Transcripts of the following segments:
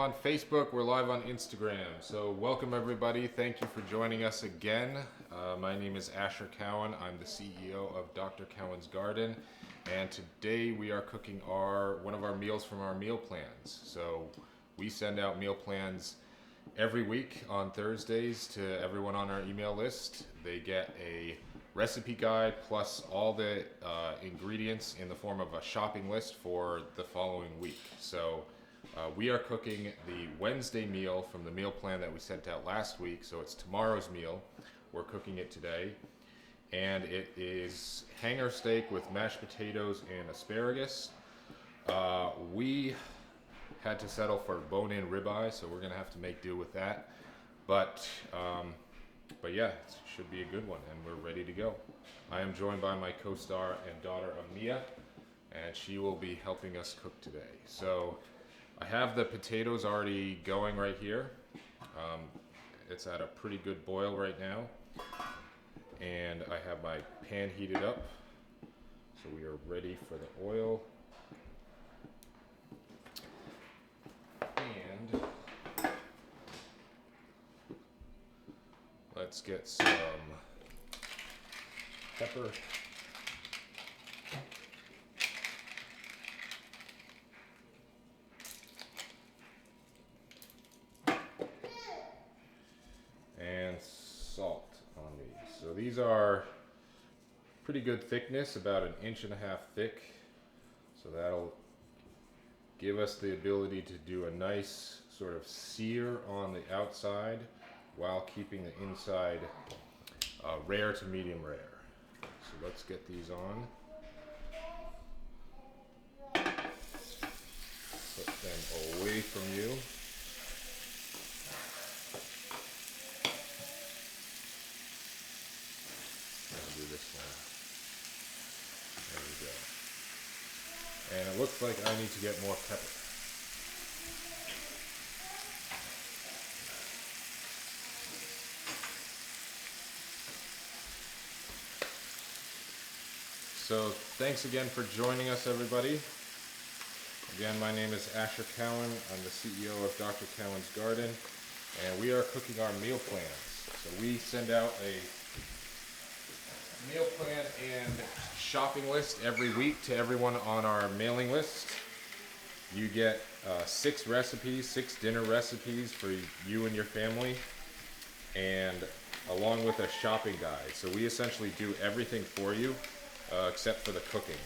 on Facebook, we're live on Instagram. So welcome everybody, thank you for joining us again. My name is Asher Cowan, I'm the CEO of Dr. Cowan's Garden. And today we are cooking one of our meals from our meal plans. So we send out meal plans every week on Thursdays to everyone on our email list. They get a recipe guide plus all the ingredients in the form of a shopping list for the following week. So we are cooking the Wednesday meal from the meal plan that we sent out last week. So it's tomorrow's meal. We're cooking it today. And it is hanger steak with mashed potatoes and asparagus. We had to settle for bone-in ribeye, so we're gonna have to make do with that. But yeah, it should be a good one, and we're ready to go. I am joined by my co-star and daughter Amia, and she will be helping us cook today. So I have the potatoes already going right here. It's at a pretty good boil right now, and I have my pan heated up, so we are ready for the oil. And let's get some pepper. And salt on these. So these are pretty good thickness, about 1.5 inches thick. So that'll give us the ability to do a nice sort of sear on the outside while keeping the inside rare to medium rare. So let's get these on. Put them away from you. I'll do this one. There we go. And it looks like I need to get more pepper. So thanks again for joining us, everybody. Again, my name is Asher Cowan. I'm the CEO of Dr. Cowan's Garden, and we are cooking our meal plans. So we send out a meal plan and shopping list every week to everyone on our mailing list. You get 6 recipes, 6 dinner recipes for you and your family, and along with a shopping guide. So we essentially do everything for you except for the cooking.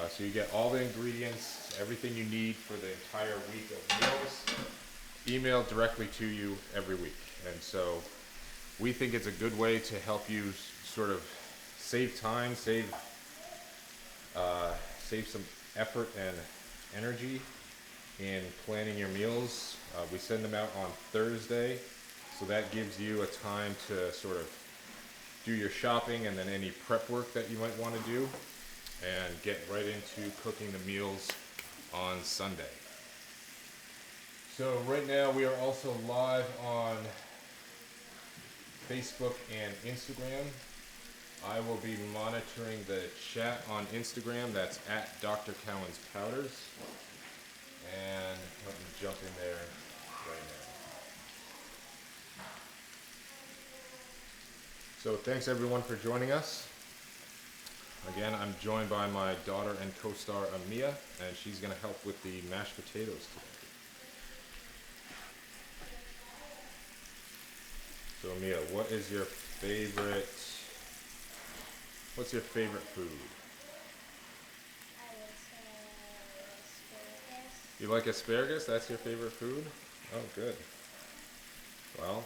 So you get all the ingredients, everything you need for the entire week of meals, emailed directly to you every week. And so we think it's a good way to help you sort of save time, save some effort and energy in planning your meals. We send them out on Thursday, so that gives you a time to sort of do your shopping and then any prep work that you might want to do, and get right into cooking the meals on Sunday. So right now we are also live on Facebook and Instagram. I will be monitoring the chat on Instagram. That's at Dr. Cowan's Powders. And let me jump in there right now. So thanks everyone for joining us. Again, I'm joined by my daughter and co-star Amia, and she's going to help with the mashed potatoes today. So Amia, what's your favorite food? I would say asparagus. You like asparagus? That's your favorite food? Oh, good. Well,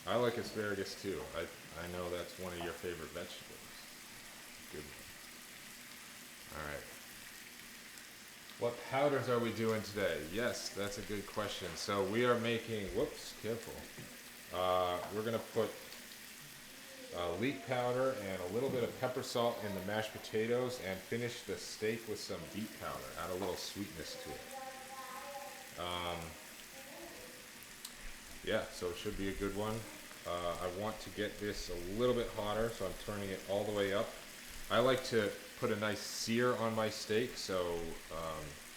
I like asparagus too. I know that's one of your favorite vegetables. Good one. All right. What powders are we doing today? Yes, that's a good question. So we are making, whoops, careful. We're gonna put leek powder and a little bit of pepper salt in the mashed potatoes, and finish the steak with some beet powder. Add a little sweetness to it. Yeah, so it should be a good one. I want to get this a little bit hotter, so I'm turning it all the way up. I like to put a nice sear on my steak, so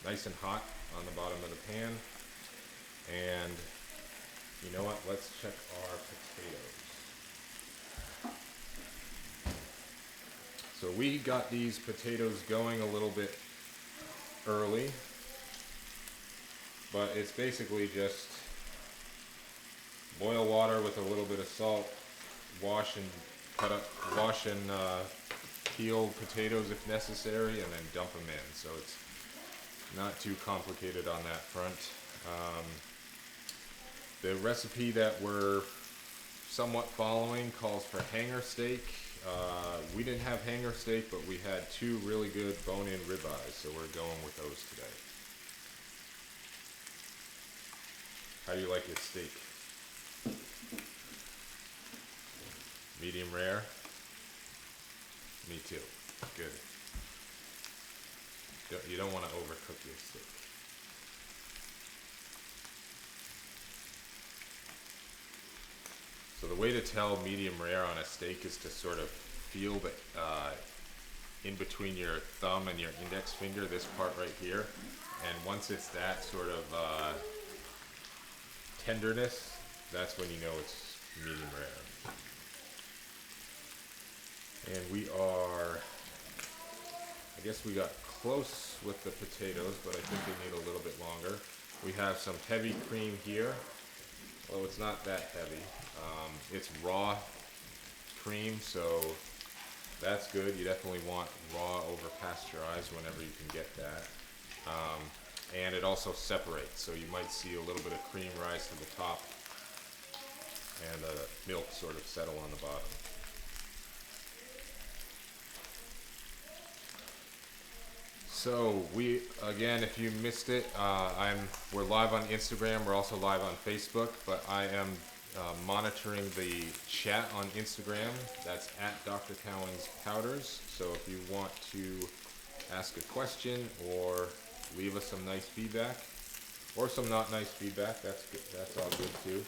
nice and hot on the bottom of the pan. And you know what? Let's check our potatoes. So we got these potatoes going a little bit early, but it's basically just boil water with a little bit of salt, wash and peel potatoes if necessary, and then dump them in. So it's not too complicated on that front. The recipe that we're somewhat following calls for hanger steak. We didn't have hanger steak, but we had two really good bone-in ribeyes, so we're going with those today. How do you like your steak? Medium rare? Me too. Good. You don't want to overcook your steak. So the way to tell medium rare on a steak is to sort of feel the in between your thumb and your index finger, this part right here. And once it's that sort of tenderness, that's when you know it's medium rare. And we are, I guess we got close with the potatoes, but I think they need a little bit longer. We have some heavy cream here. Well, it's not that heavy. It's raw cream, so that's good. You definitely want raw over pasteurized whenever you can get that. And it also separates, so you might see a little bit of cream rise to the top and the milk sort of settle on the bottom. So again, if you missed it, we're live on Instagram. We're also live on Facebook, but I am monitoring the chat on Instagram. That's at Dr. Cowan's Powders. So if you want to ask a question or leave us some nice feedback, or some not nice feedback, that's good. That's all good too.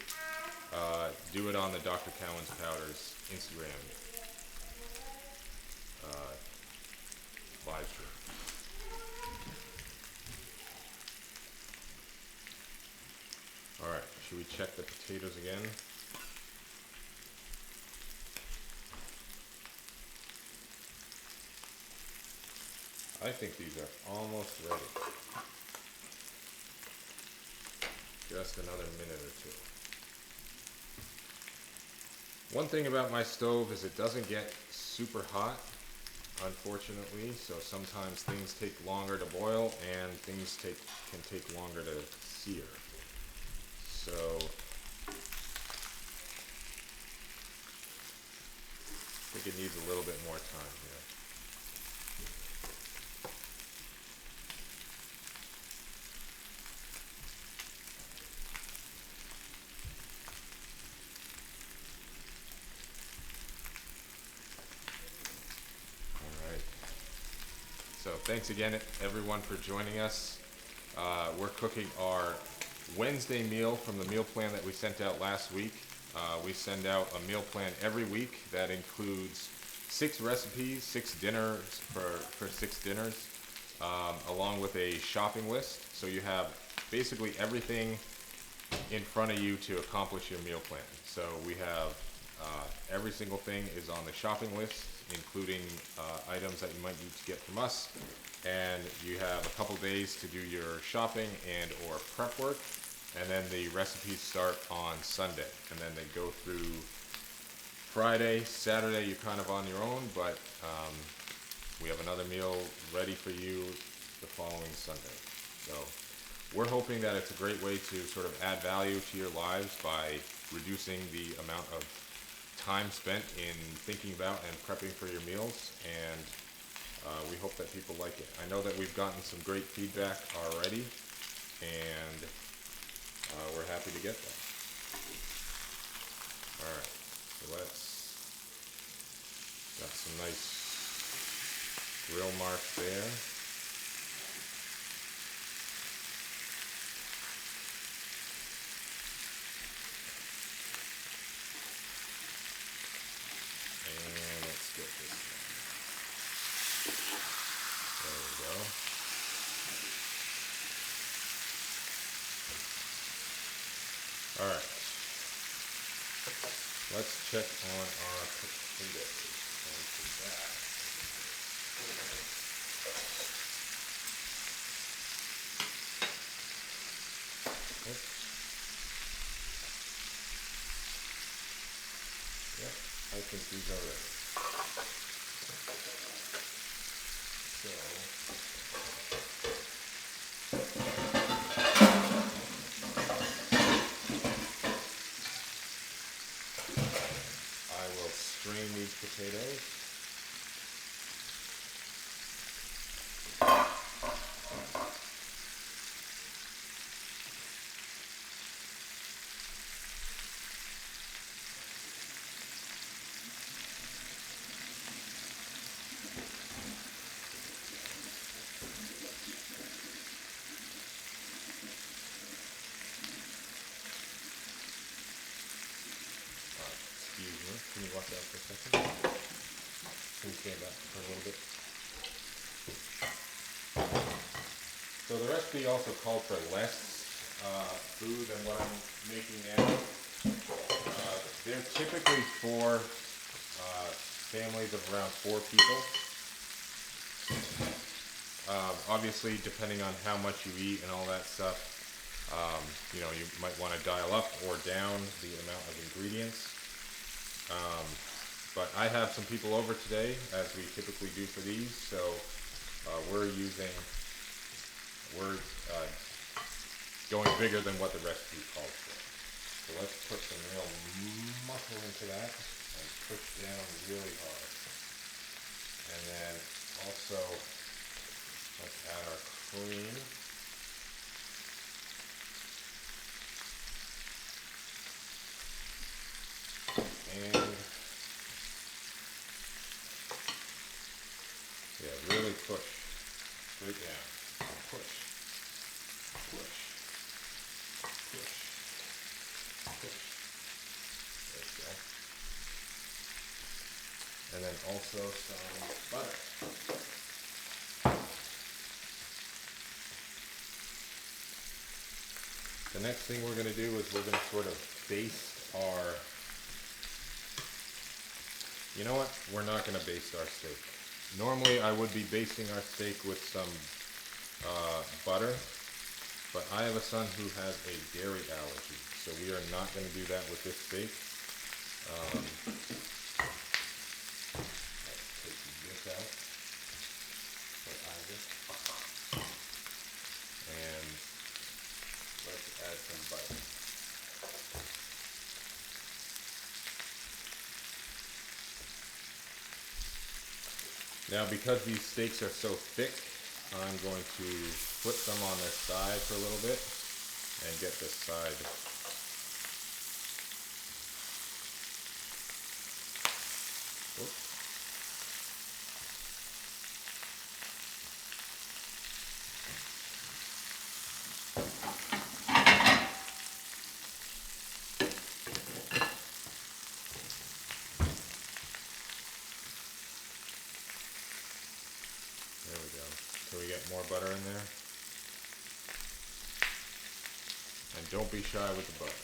Do it on the Dr. Cowan's Powders Instagram live stream. All right, should we check the potatoes again? I think these are almost ready. Just another minute or two. One thing about my stove is it doesn't get super hot, unfortunately, so sometimes things take longer to boil and things can take longer to sear. So I think it needs a little bit more time here. So thanks again, everyone, for joining us. We're cooking our Wednesday meal from the meal plan that we sent out last week. We send out a meal plan every week that includes 6 recipes, 6 dinners for 6 dinners, along with a shopping list. So you have basically everything in front of you to accomplish your meal plan. So we have every single thing is on the shopping list, including items that you might need to get from us. And you have a couple days to do your shopping and or prep work. And then the recipes start on Sunday. And then they go through Friday, Saturday, you're kind of on your own, but we have another meal ready for you the following Sunday. So we're hoping that it's a great way to sort of add value to your lives by reducing the amount of time spent in thinking about and prepping for your meals, and we hope that people like it. I know that we've gotten some great feedback already, and we're happy to get that. Alright, so got some nice grill marks there. Get this one. There we go. All right. Let's check on our potatoes. And for that, oops. Yep, I think these are ready. So, I will strain these potatoes. Excuse me, can you watch out for a second? Can you stand back for a little bit? So the recipe also called for less food than what I'm making now. They're typically for families of around 4 people. Obviously, depending on how much you eat and all that stuff, you know, you might want to dial up or down the amount of ingredients. But I have some people over today, as we typically do for these, so we're going bigger than what the recipe calls for. So let's put some real muscle into that and push down really hard. And then also, let's add our cream. And yeah, really push straight down. Push, push, push, push. There we go. And then also some butter. The next thing we're going to do is we're going to sort of baste our, you know what, we're not going to baste our steak. Normally I would be basting our steak with some butter, but I have a son who has a dairy allergy, so we are not going to do that with this steak. Let's take this out for Isaac, and let's add some butter. Now, because these steaks are so thick, I'm going to flip them on their side for a little bit and get this side. Oops. There we go. Can we get more butter in there? And don't be shy with the butter.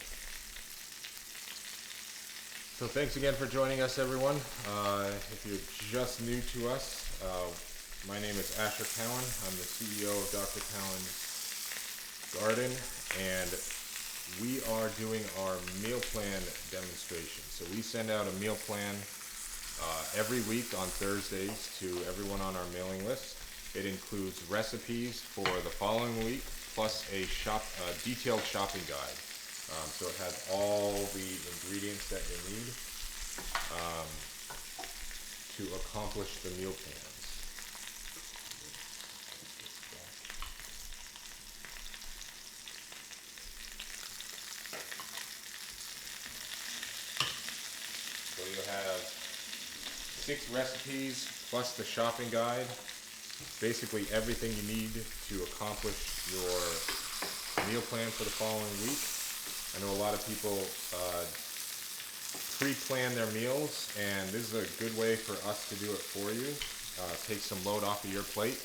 So thanks again for joining us, everyone. If you're just new to us, my name is Asher Cowan. I'm the CEO of Dr. Cowan's Garden, and we are doing our meal plan demonstration. So we send out a meal plan every week on Thursdays to everyone on our mailing list. It includes recipes for the following week, plus a detailed shopping guide. So it has all the ingredients that you need to accomplish the meal plans. So you have 6 recipes plus the shopping guide. Basically everything you need to accomplish your meal plan for the following week. I know a lot of people pre-plan their meals, and this is a good way for us to do it for you. Take some load off of your plate.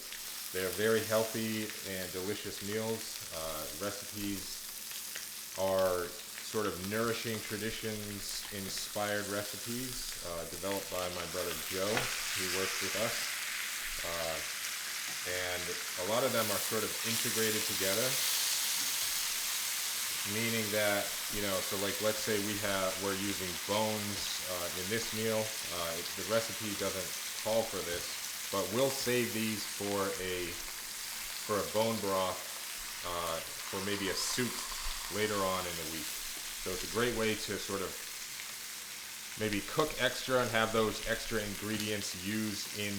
They're very healthy and delicious meals. Recipes are sort of nourishing traditions inspired recipes developed by my brother Joe, who works with us. And a lot of them are sort of integrated together, meaning that, so like let's say we're using bones in this meal. The recipe doesn't call for this, but we'll save these for a bone broth for maybe a soup later on in the week. So it's a great way to sort of maybe cook extra and have those extra ingredients used in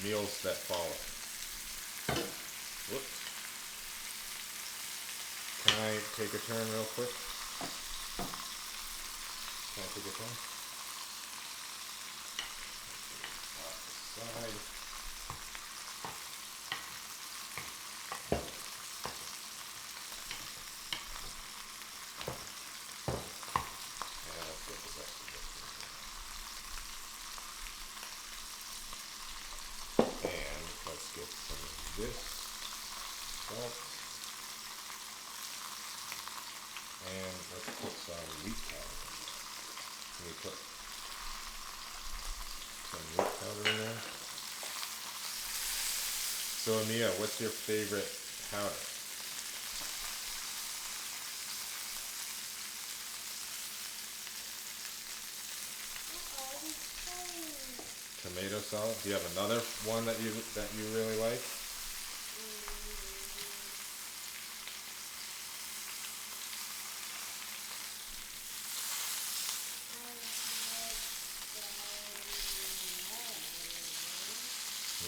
meals that follow. Whoops. Can I take a turn real quick? Can I take a turn? Off the side. And let's get the rest of this in here. And let's get some of this salt. And let's put some wheat powder in there. Can we put some wheat powder in there? So Amia, what's your favorite powder? Tomato salad. Do you have another one that you really like?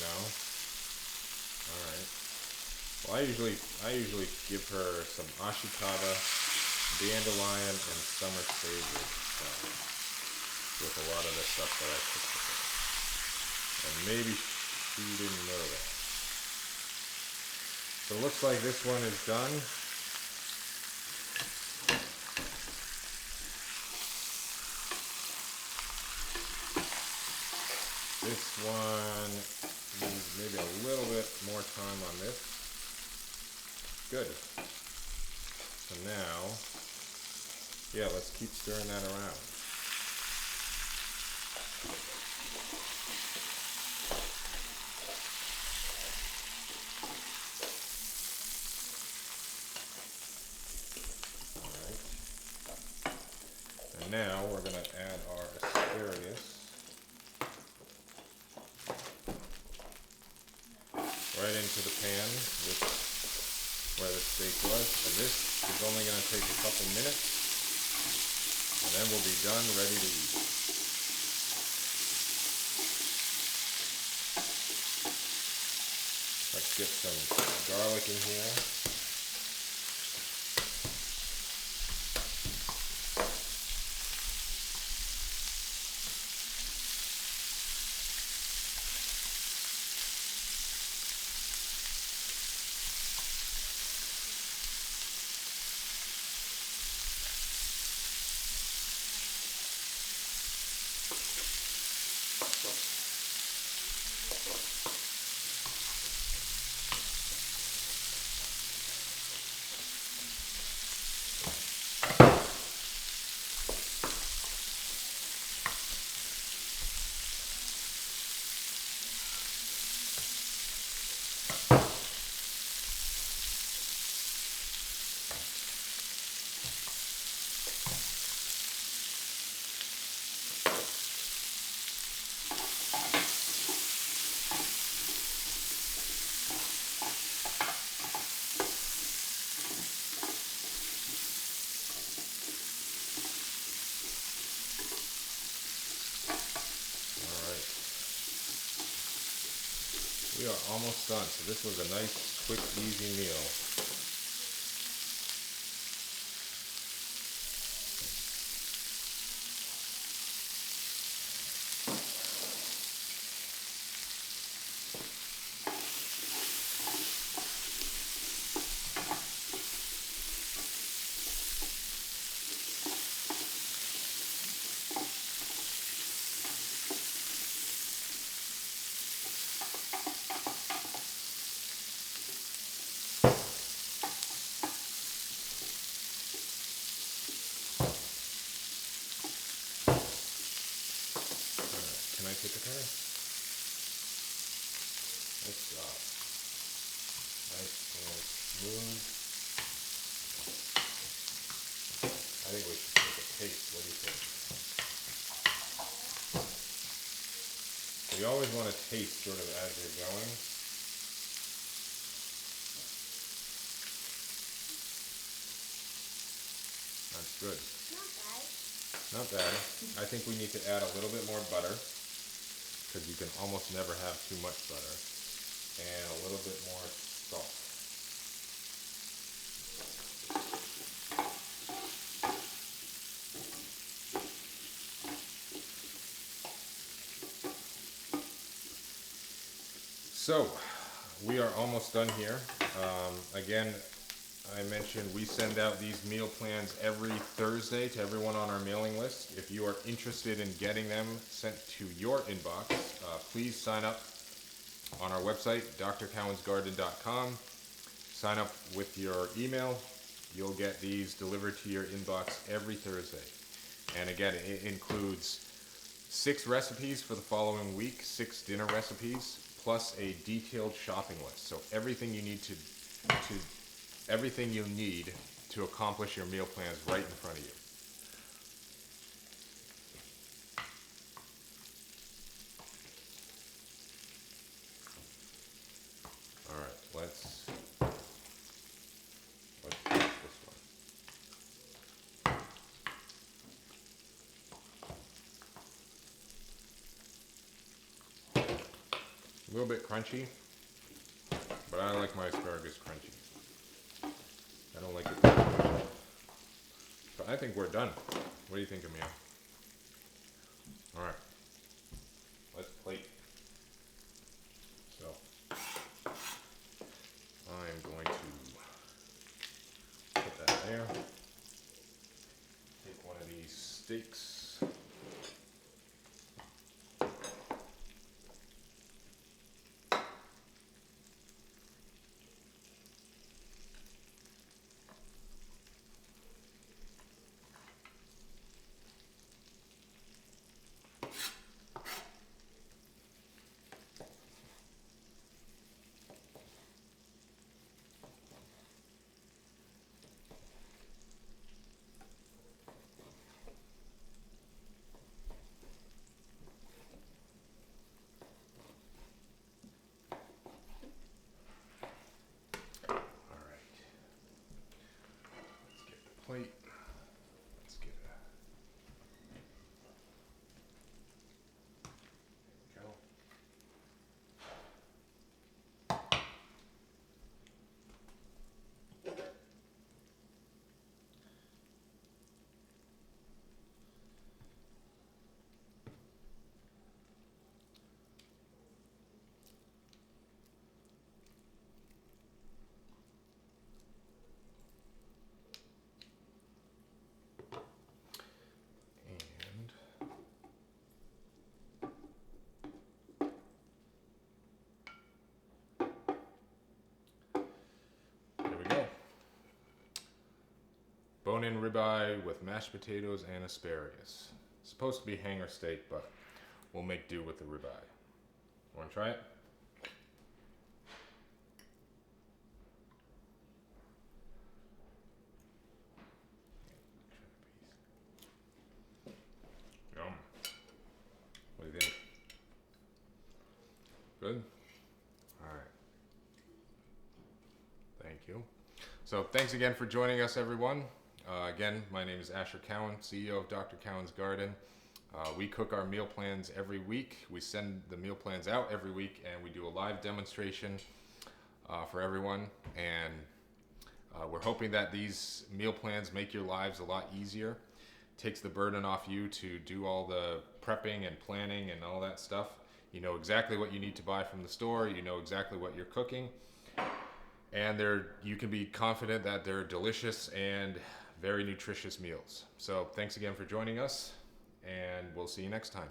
No. All right. Well, I usually give her some ashitaba, dandelion, and summer savory with a lot of the stuff that I cook with her. And maybe she didn't know that. So it looks like this one is done. This one needs maybe a little bit more time on this. Good. So now, let's keep stirring that around. Now we're going to add our asparagus right into the pan where the steak was. And this is only going to take a couple minutes, and then we'll be done, ready to eat. Let's get some garlic in here. We are almost done. So this was a nice, quick, easy meal. take a turn. Nice job. Nice and smooth. I think we should take a taste. What do you think? So you always want to taste sort of as you're going. That's good. Not bad. Not bad. I think we need to add a little bit more butter because you can almost never have too much butter. And a little bit more salt. So, we are almost done here. Again, I mentioned we send out these meal plans every Thursday to everyone on our mailing list. If you are interested in getting them sent to your inbox, please sign up on our website, drcowensgarden.com. Sign up with your email. You'll get these delivered to your inbox every Thursday. And again, it includes 6 recipes for the following week, 6 dinner recipes, plus a detailed shopping list. So everything you need to accomplish your meal plans right in front of you. All right, let's test this one. A little bit crunchy, but I like my asparagus crunchy. I don't like it too much. But I think we're done. What do you think, Emil? All right, let's plate. So I'm going to put that there. Take one of these steaks. Plate. Let's get a go. There we go. Bone-in ribeye with mashed potatoes and asparagus. It's supposed to be hanger steak, but we'll make do with the ribeye. Want to try it? Yum. What do you think? Good? Alright. Thank you. So thanks again for joining us, everyone. Again, my name is Asher Cowan, CEO of Dr. Cowan's Garden. We cook our meal plans every week. We send the meal plans out every week, and we do a live demonstration for everyone. And we're hoping that these meal plans make your lives a lot easier. Takes the burden off you to do all the prepping and planning and all that stuff. You know exactly what you need to buy from the store. You know exactly what you're cooking. And you can be confident that they're delicious and very nutritious meals. So thanks again for joining us, and we'll see you next time.